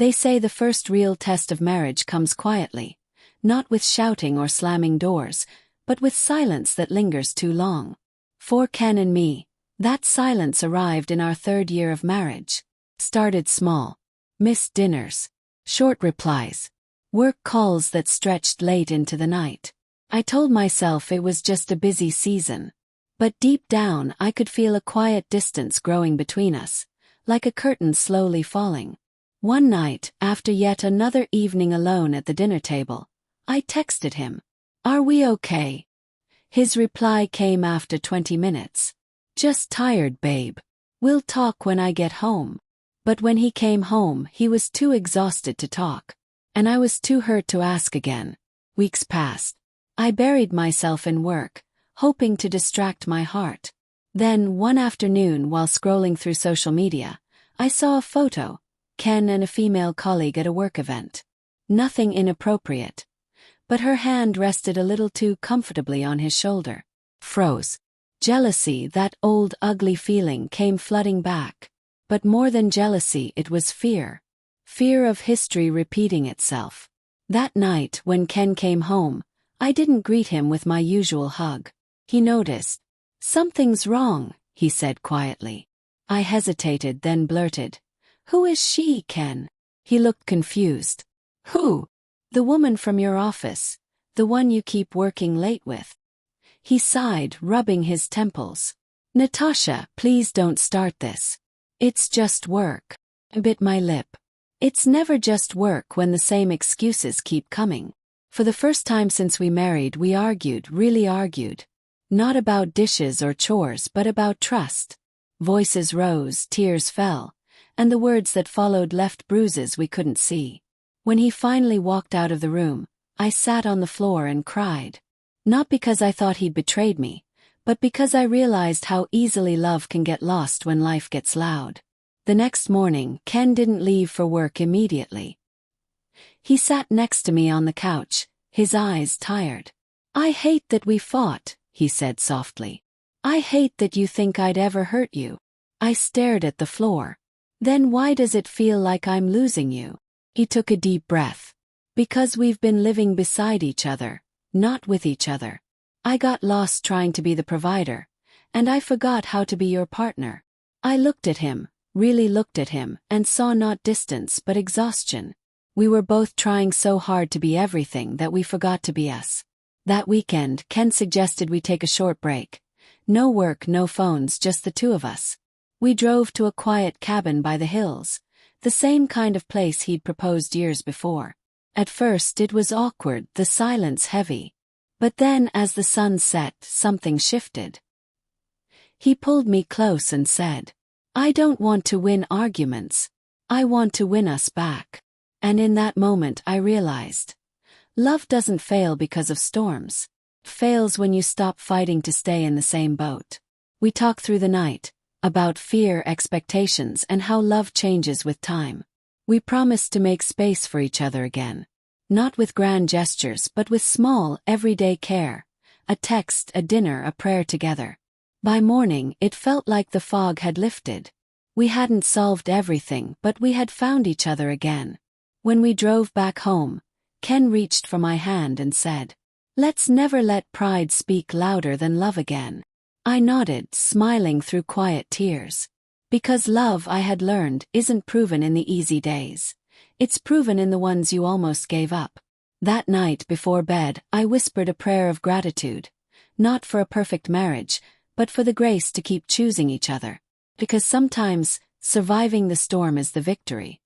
They say the first real test of marriage comes quietly, not with shouting or slamming doors, but with silence that lingers too long. For Ken and me, that silence arrived in our 3rd year of marriage. Started small. Missed dinners. Short replies. Work calls that stretched late into the night. I told myself it was just a busy season. But deep down I could feel a quiet distance growing between us, like a curtain slowly falling. One night, after yet another evening alone at the dinner table, I texted him, "Are we okay?" His reply came after 20 minutes. "Just tired, babe. We'll talk when I get home." But when he came home, he was too exhausted to talk. And I was too hurt to ask again. Weeks passed. I buried myself in work, hoping to distract my heart. Then, one afternoon while scrolling through social media, I saw a photo, Ken and a female colleague at a work event. Nothing inappropriate. But her hand rested a little too comfortably on his shoulder. Froze. Jealousy, that old ugly feeling, came flooding back. But more than jealousy, it was fear. Fear of history repeating itself. That night, when Ken came home, I didn't greet him with my usual hug. He noticed. "Something's wrong," he said quietly. I hesitated, then blurted, "Who is she, Ken?" He looked confused. "Who?" "The woman from your office. The one you keep working late with." He sighed, rubbing his temples. "Natasha, please don't start this. It's just work." I bit my lip. It's never just work when the same excuses keep coming. For the first time since we married, we argued, really argued. Not about dishes or chores, but about trust. Voices rose, tears fell, and the words that followed left bruises we couldn't see. When he finally walked out of the room, I sat on the floor and cried. Not because I thought he'd betrayed me, but because I realized how easily love can get lost when life gets loud. The next morning, Ken didn't leave for work immediately. He sat next to me on the couch, his eyes tired. "I hate that we fought," he said softly. "I hate that you think I'd ever hurt you." I stared at the floor. "Then why does it feel like I'm losing you?" He took a deep breath. "Because we've been living beside each other, not with each other. I got lost trying to be the provider, and I forgot how to be your partner." I looked at him, really looked at him, and saw not distance but exhaustion. We were both trying so hard to be everything that we forgot to be us. That weekend, Ken suggested we take a short break. No work, no phones, just the two of us. We drove to a quiet cabin by the hills, the same kind of place he'd proposed years before. At first it was awkward, the silence heavy. But then, as the sun set, something shifted. He pulled me close and said, "I don't want to win arguments. I want to win us back." And in that moment I realized. Love doesn't fail because of storms. It fails when you stop fighting to stay in the same boat. We talked through the night, about fear, expectations, and how love changes with time. We promised to make space for each other again. Not with grand gestures, but with small, everyday care. A text, a dinner, a prayer together. By morning, it felt like the fog had lifted. We hadn't solved everything, but we had found each other again. When we drove back home, Ken reached for my hand and said, "Let's never let pride speak louder than love again." I nodded, smiling through quiet tears. Because love, I had learned, isn't proven in the easy days. It's proven in the ones you almost gave up. That night before bed, I whispered a prayer of gratitude. Not for a perfect marriage, but for the grace to keep choosing each other. Because sometimes, surviving the storm is the victory.